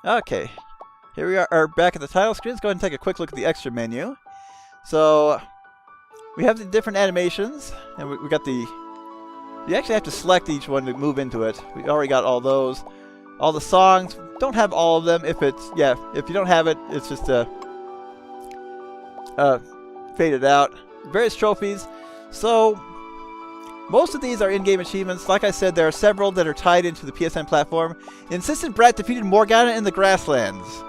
Okay, here we are back at the title screen. Let's go ahead and take a quick look at the extra menu. So, we have the different animations, and we got the... You actually have to select each one to move into it. We already got all those. All the songs, don't have all of them. If it's, yeah, if you don't have it, it's just faded out. Various trophies. So, most of these are in-game achievements. Like I said, there are several that are tied into the PSN platform. Insistent Brat defeated Morganna in the Grasslands.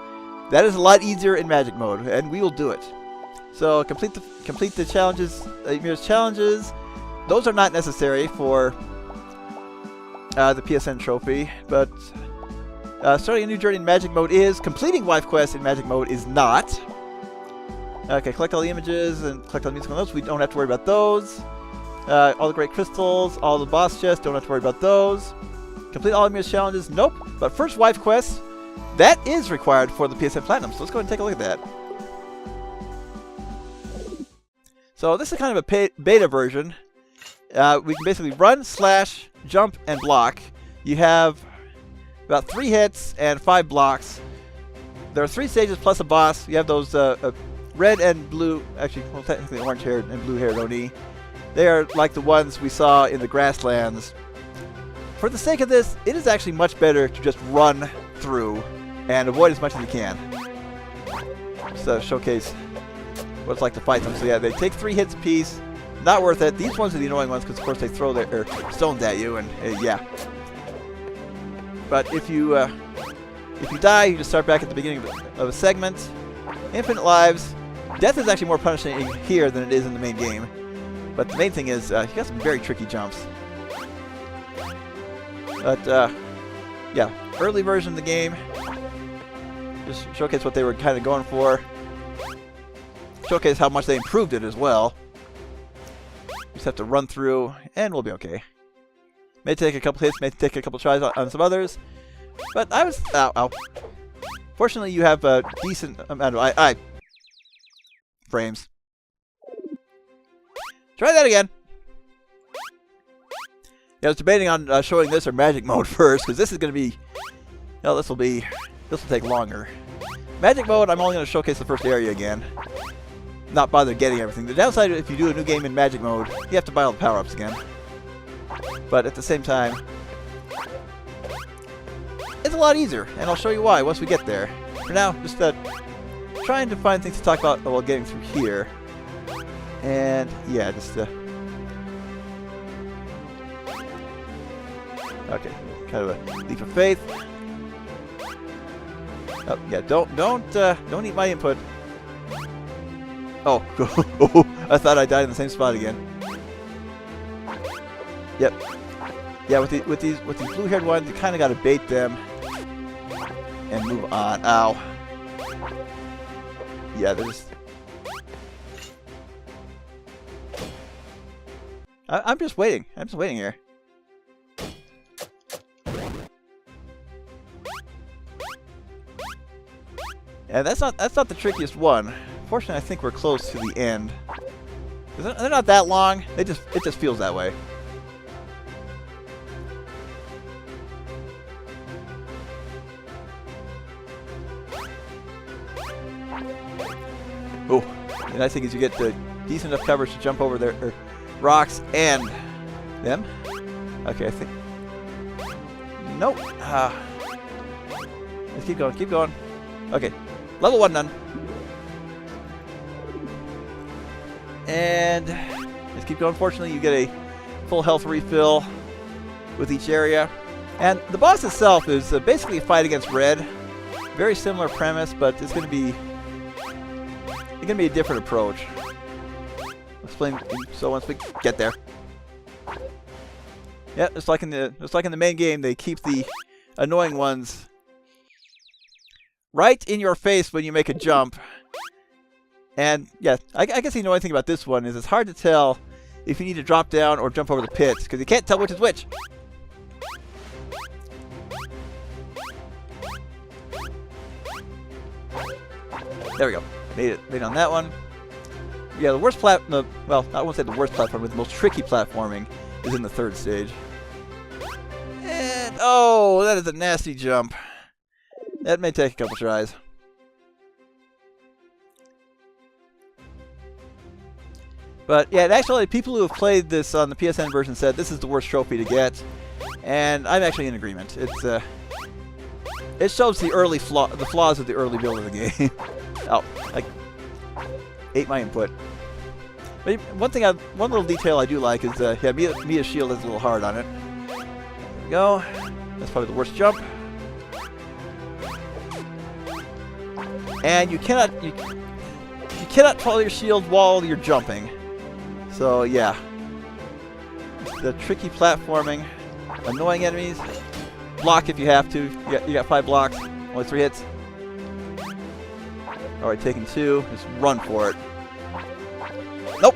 That is a lot easier in Magic mode, and we will do it. So, complete the challenges, Mirror's challenges. Those are not necessary for the PSN trophy, but starting a new journey in Magic mode is. Completing Wife Quest in Magic mode is not. Okay, collect all the images and collect all the musical notes. We don't have to worry about those. All the great crystals, all the boss chests, don't have to worry about those. Complete all of Mirror's challenges, nope. But first Wife Quest, that is required for the PSN Platinum, so let's go ahead and take a look at that. So this is kind of a beta version. We can basically run, slash, jump, and block. You have about 3 hits and 5 blocks. There are 3 stages plus a boss. You have those red and blue, actually, well, technically orange-haired and blue-haired Oni. They are like the ones we saw in the Grasslands. For the sake of this, it is actually much better to just run through and avoid as much as you can. Just to showcase what it's like to fight them. So yeah, they take 3 hits apiece. Not worth it. These ones are the annoying ones because, of course, they throw their stones at you, and yeah. But if you die, you just start back at the beginning of a segment. Infinite lives. Death is actually more punishing here than it is in the main game. But the main thing is, you got some very tricky jumps. But, yeah, early version of the game. Just showcase what they were kind of going for. Showcase how much they improved it as well. Just have to run through, and we'll be okay. May take a couple hits, may take a couple tries on some others. But I was... Ow. Fortunately, you have a decent amount of... frames. Try that again. Yeah, I was debating on showing this or Magic mode first, because this is going to be... No, this will take longer. Magic mode, I'm only going to showcase the first area again. Not bother getting everything. The downside, if you do a new game in Magic mode, you have to buy all the power-ups again. But at the same time, it's a lot easier, and I'll show you why once we get there. For now, just trying to find things to talk about while getting through here. And yeah, just okay, kind of a leap of faith. Oh yeah, don't eat my input. Oh, I thought I died in the same spot again. Yep. Yeah, with these blue-haired ones, you kind of got to bait them and move on. Ow. Yeah, there's. I'm just waiting. I'm just waiting here. Yeah, that's not the trickiest one. Fortunately, I think we're close to the end. They're not that long. It just feels that way. Oh, the nice thing is you get the decent enough coverage to jump over their rocks and them. Okay, I think. Nope. Let's keep going. Keep going. Okay, level 1 done. And let's keep going. Fortunately, you get a full health refill with each area. And the boss itself is basically a fight against red. Very similar premise, but it's going to be a different approach. I'll explain so once we get there. Yeah, just like in the main game, they keep the annoying ones right in your face when you make a jump. And yeah, I guess the annoying thing about this one is it's hard to tell if you need to drop down or jump over the pits, because you can't tell which is which. There we go. Made it on that one. Yeah, the worst well, I won't say the worst platform, but the most tricky platforming is in the 3rd stage. And oh, that is a nasty jump. That may take a couple tries. But yeah, actually, people who have played this on the PSN version said this is the worst trophy to get, and I'm actually in agreement. It shows the flaws of the early build of the game. Oh, I ate my input. But one little detail I do like is yeah, Mia's shield is a little hard on it. There we go. That's probably the worst jump. And you cannot follow your shield while you're jumping. So yeah, the tricky platforming, annoying enemies. Block if you have to. You got 5 blocks, only 3 hits. All right, taking 2. Just run for it. Nope.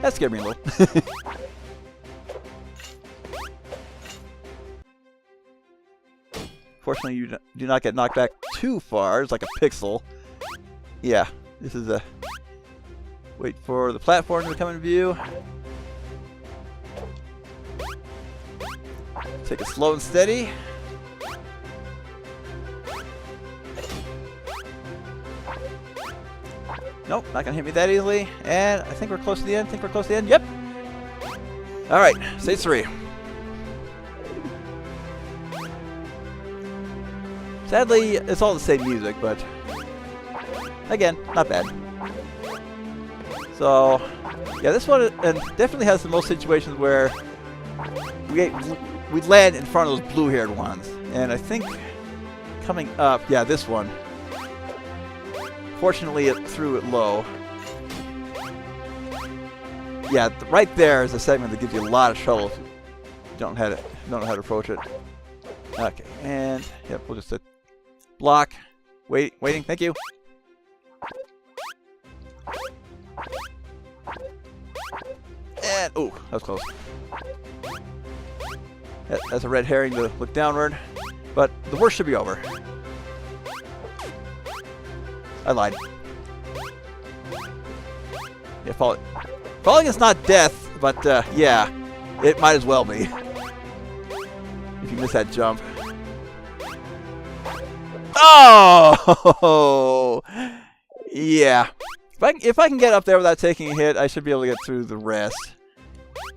That scared me a little. Fortunately, you do not get knocked back too far. It's like a pixel. Yeah, this is a... Wait for the platform to come in view. Take it slow and steady. Nope, not gonna hit me that easily. And I think we're close to the end. Yep. All right, stage 3. Sadly, it's all the same music, but again, not bad. So, yeah, this one definitely has the most situations where we land in front of those blue-haired ones. And I think coming up, yeah, this one. Fortunately, it threw it low. Yeah, right there is a segment that gives you a lot of trouble if you don't know how to approach it. Okay, and yep, we'll just block. Waiting. Thank you. And oh, that was close. That's a red herring to look downward, but the worst should be over. I lied. Yeah, falling is not death, but yeah, it might as well be. If you miss that jump. Oh! Yeah. If I can get up there without taking a hit, I should be able to get through the rest.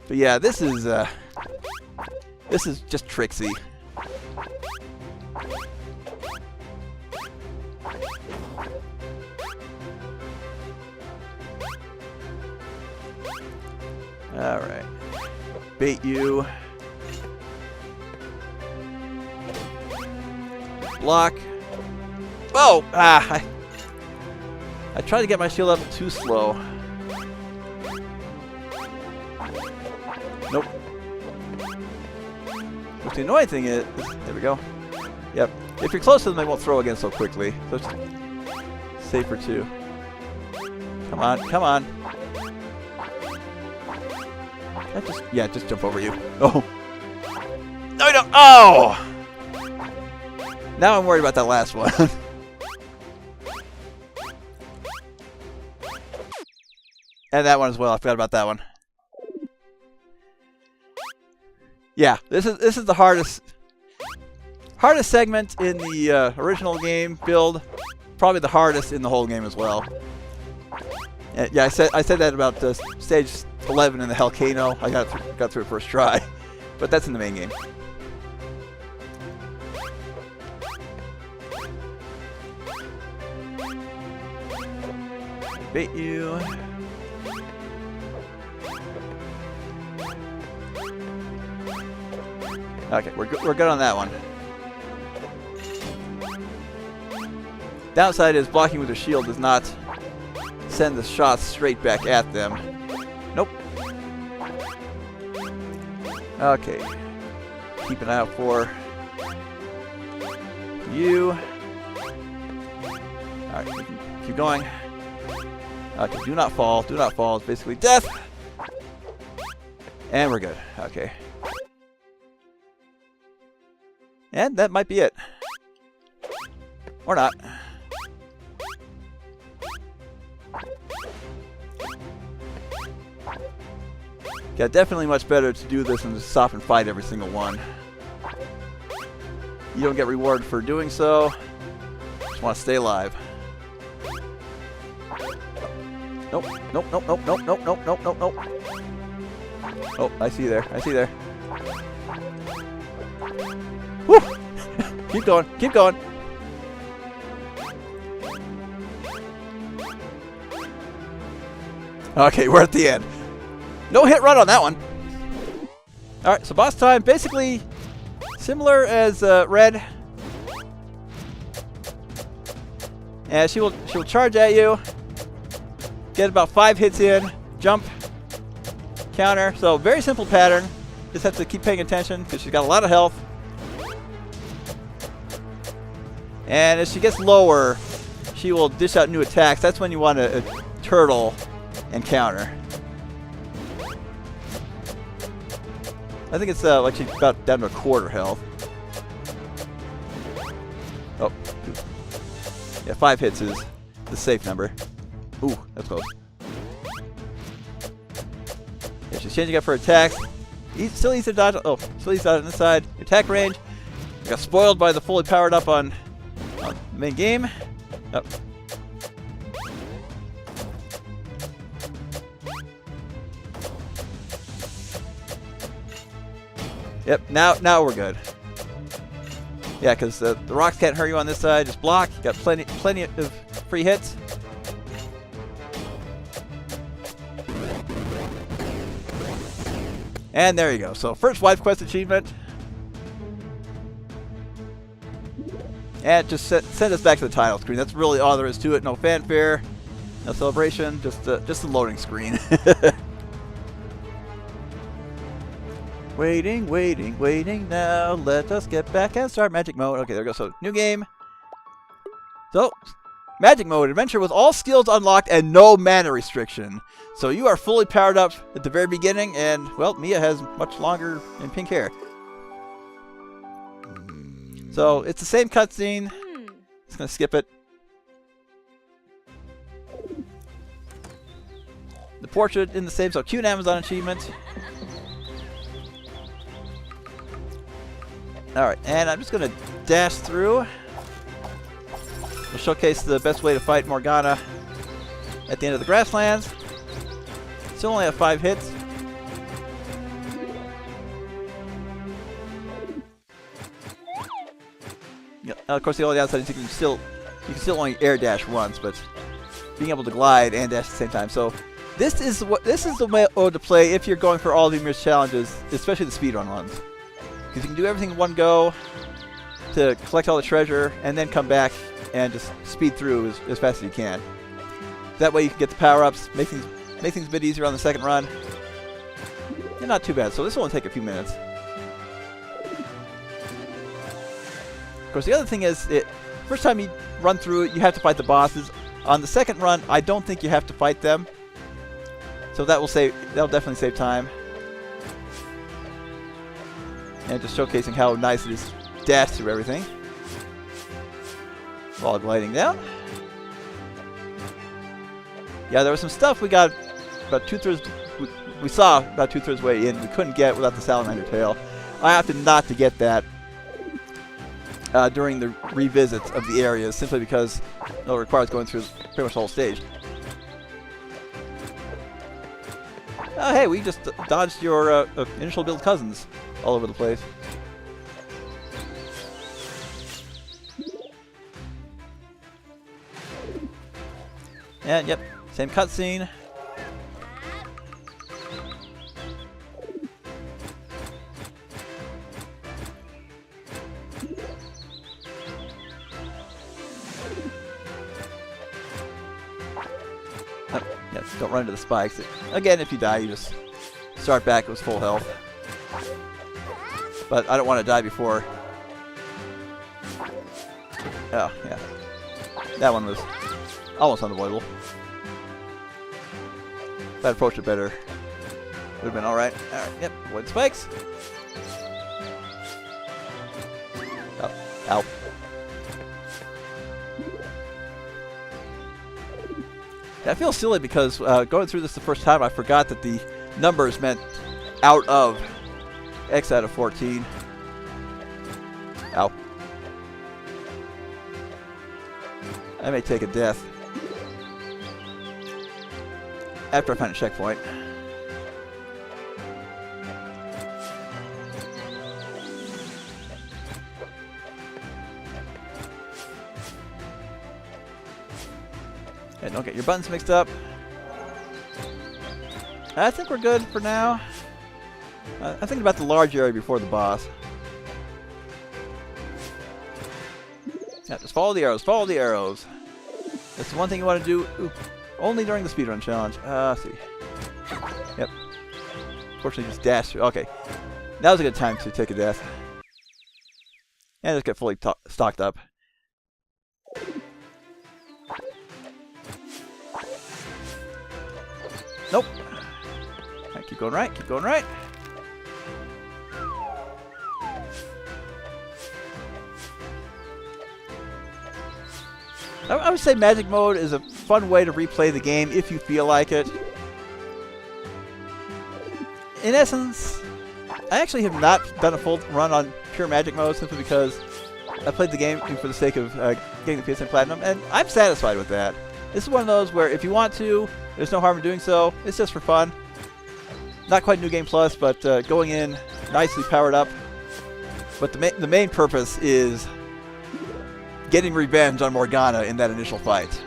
But yeah, this is just tricksy. All right. Bait you. Block. Oh! Ah! I tried to get my shield up too slow. Nope. Which the annoying thing is, there we go. Yep. If you're close to them, they won't throw again so quickly. So it's safer too. Come on, come on. Just jump over you. Oh. No, you don't. Oh! Now I'm worried about that last one. And that one as well. I forgot about that one. Yeah, this is the hardest segment in the original game build. Probably the hardest in the whole game as well. Yeah, I said that about stage 11 in the Volcano. I got through it first try, but that's in the main game. Bait you. Okay, we're good on that one. Downside is blocking with a shield does not send the shots straight back at them. Nope. Okay. Keep an eye out for you. Alright, keep going. Okay, do not fall. Do not fall. It's basically death. And we're good. Okay. And that might be it. Or not. Yeah, definitely much better to do this than to stop and fight every single one. You don't get rewarded for doing so. Just want to stay alive. Nope, nope, nope, nope, nope, nope, nope, nope, nope, nope. Oh, I see there. I see there. Woo! Keep going, keep going. Okay, we're at the end. No hit run on that one. Alright, so boss time, basically similar as Red. And she'll charge at you. Get about 5 hits in. Jump. Counter. So very simple pattern. Just have to keep paying attention because she's got a lot of health. And as she gets lower, she will dish out new attacks. That's when you want to turtle and counter. I think it's like she's about down to a quarter health. Oh. Yeah, 5 hits is the safe number. Ooh, that's close. Yeah, she's changing up her attacks. Still easy to dodge. Oh, still easy to dodge on this side. Attack range. Got spoiled by the fully powered up on the main game. Oh. Yep, now we're good. Yeah, because the rocks can't hurt you on this side. Just block. You got plenty of free hits. And there you go. So first wife quest achievement. And just send us back to the title screen. That's really all there is to it. No fanfare, no celebration. Just a loading screen. Waiting, waiting, waiting now. Let us get back and start magic mode. Okay, there we go. So, new game. So, magic mode. Adventure with all skills unlocked and no mana restriction. So, you are fully powered up at the very beginning. And, well, Mia has much longer and pink hair. So, it's the same cutscene. Just going to skip it. The portrait in the same. So, cute Amazon achievement. Alright, and I'm just going to dash through. We'll showcase the best way to fight Morganna at the end of the Grasslands. Still only have 5 hits. Yeah, of course, the only downside is you can still only air dash once, but being able to glide and dash at the same time. So this is the way to play if you're going for all the Mirror's challenges, especially the speedrun ones. Because you can do everything in one go to collect all the treasure and then come back and just speed through as fast as you can. That way you can get the power-ups, make things a bit easier on the second run. And not too bad, so this will only take a few minutes. Of course, the other thing is, first time you run through it, you have to fight the bosses. On the second run, I don't think you have to fight them. So that'll definitely save time. And just showcasing how nice it is to dash through everything while gliding down. Yeah, there was some stuff we got about 2/3. We saw about 2/3 way in. We couldn't get without the salamander tail. I opted not to get that during the revisits of the areas, simply because it requires going through pretty much the whole stage. Oh, hey, we just dodged your initial build cousins all over the place. And yep, same cutscene. Oh, yes, don't run into the spikes. Again, if you die, you just start back with full health. But I don't want to die before. Oh, yeah. That one was almost unavoidable. If I'd approached it better, would have been alright. Alright, yep, avoid spikes. Oh, ow. Yeah, I feel silly because going through this the first time, I forgot that the numbers meant out of X out of 14. Ow. I may take a death after I find a checkpoint. And don't get your buttons mixed up. I think we're good for now. I'm thinking about the large area before the boss. Yeah, just follow the arrows, follow the arrows. That's the one thing you want to do only during the speedrun challenge. Let's see. Yep. Fortunately, just dash through. Okay. That was a good time to take a death. And just get fully stocked up. Nope. Right, keep going right, keep going right. I would say magic mode is a fun way to replay the game if you feel like it. In essence, I actually have not done a full run on pure magic mode simply because I played the game for the sake of getting the PSN Platinum, and I'm satisfied with that. This is one of those where if you want to, there's no harm in doing so. It's just for fun. Not quite New Game Plus, but going in nicely powered up. But the main purpose is getting revenge on Morganna in that initial fight.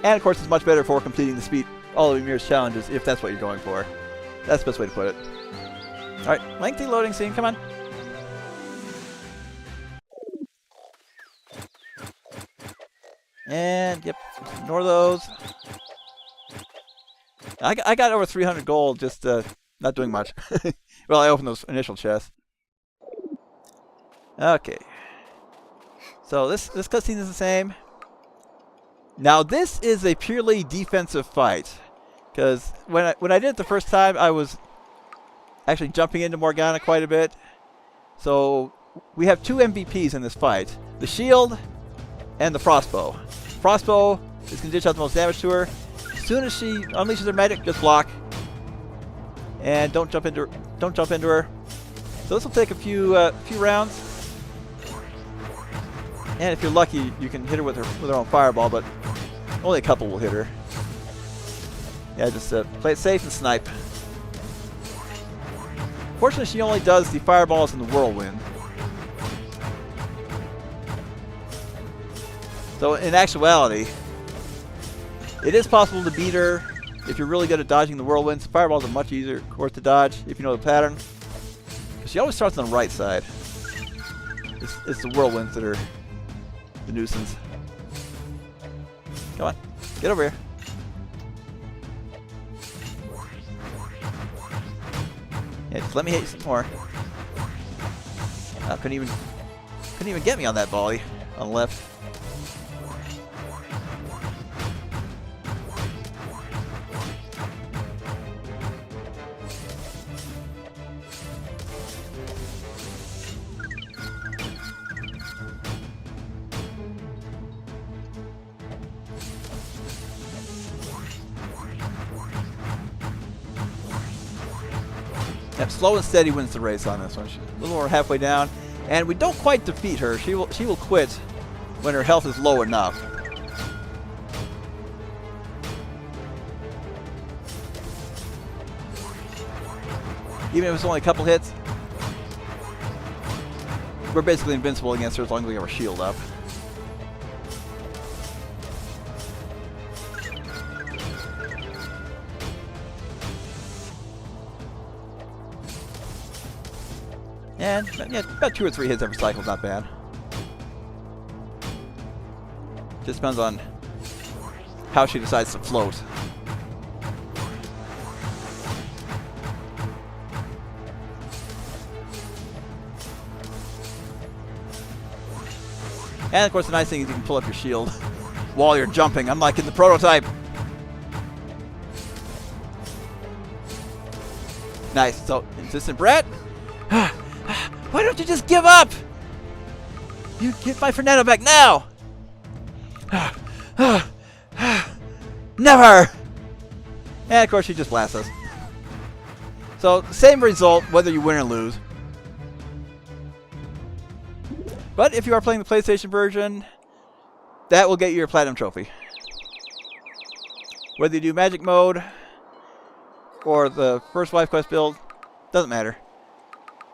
And of course, it's much better for completing the speed all of Ymir's challenges if that's what you're going for. That's the best way to put it. Alright, lengthy loading scene, come on. And, yep, ignore those. I got over 300 gold just not doing much. Well, I opened those initial chests. Okay. So this cutscene is the same. Now this is a purely defensive fight, because when I did it the first time, I was actually jumping into Morganna quite a bit. So we have two MVPs in this fight: the shield and the frostbow. Frostbow is going to dish out the most damage to her. As soon as she unleashes her magic, just block and don't jump into her. So this will take a few rounds. And if you're lucky, you can hit her with her own fireball, but only a couple will hit her. Yeah, just play it safe and snipe. Fortunately, she only does the fireballs and the whirlwind. So in actuality, it is possible to beat her if you're really good at dodging the whirlwinds. Fireballs are much easier, of course, to dodge if you know the pattern. She always starts on the right side. It's the whirlwinds that are the nuisance. Come on, get over here. Yeah, just let me hit you some more. Couldn't even get me on that volley on the left. Yep, slow and steady wins the race on this one. She's a little more halfway down, and we don't quite defeat her. She will quit when her health is low enough. Even if it's only a couple hits, we're basically invincible against her as long as we have our shield up. And yeah, about 2 or 3 hits every cycle is not bad. Just depends on how she decides to float. And of course the nice thing is you can pull up your shield while you're jumping, unlike in the prototype. Nice. So, Insistent Brat. Why don't you just give up? You get my Fernando back now. Never. And of course she just blasts us. So, same result whether you win or lose. But if you are playing the PlayStation version, that will get you your Platinum Trophy. Whether you do Magic Mode or the first Wife Quest build, doesn't matter.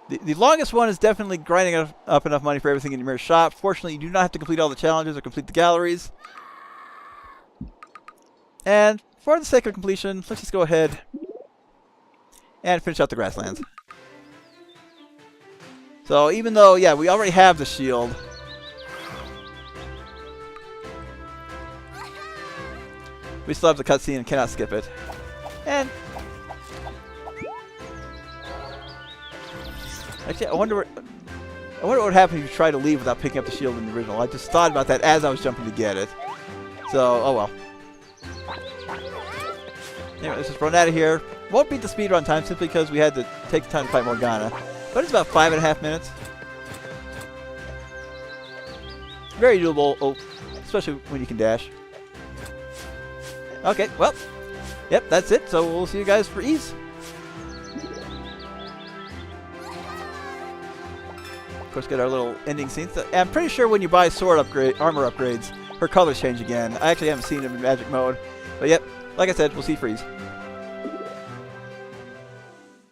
The longest one is definitely grinding up enough money for everything in your mirror shop. Fortunately, you do not have to complete all the challenges or complete the galleries. And for the sake of completion, let's just go ahead and finish out the Grasslands. So even though, yeah, we already have the shield, we still have the cutscene and cannot skip it. And actually, I wonder what would happen if you try to leave without picking up the shield in the original. I just thought about that as I was jumping to get it. So, oh well. Anyway, let's just run out of here. Won't beat the speedrun time simply because we had to take the time to fight Morganna. But it's about 5.5 minutes. Very doable, especially when you can dash. Okay, well, yep, that's it. So we'll see you guys for Ys. Of course, get our little ending scenes. I'm pretty sure when you buy sword armor upgrades, her colors change again. I actually haven't seen them in Magic Mode. But yep, like I said, we'll see you for Ys.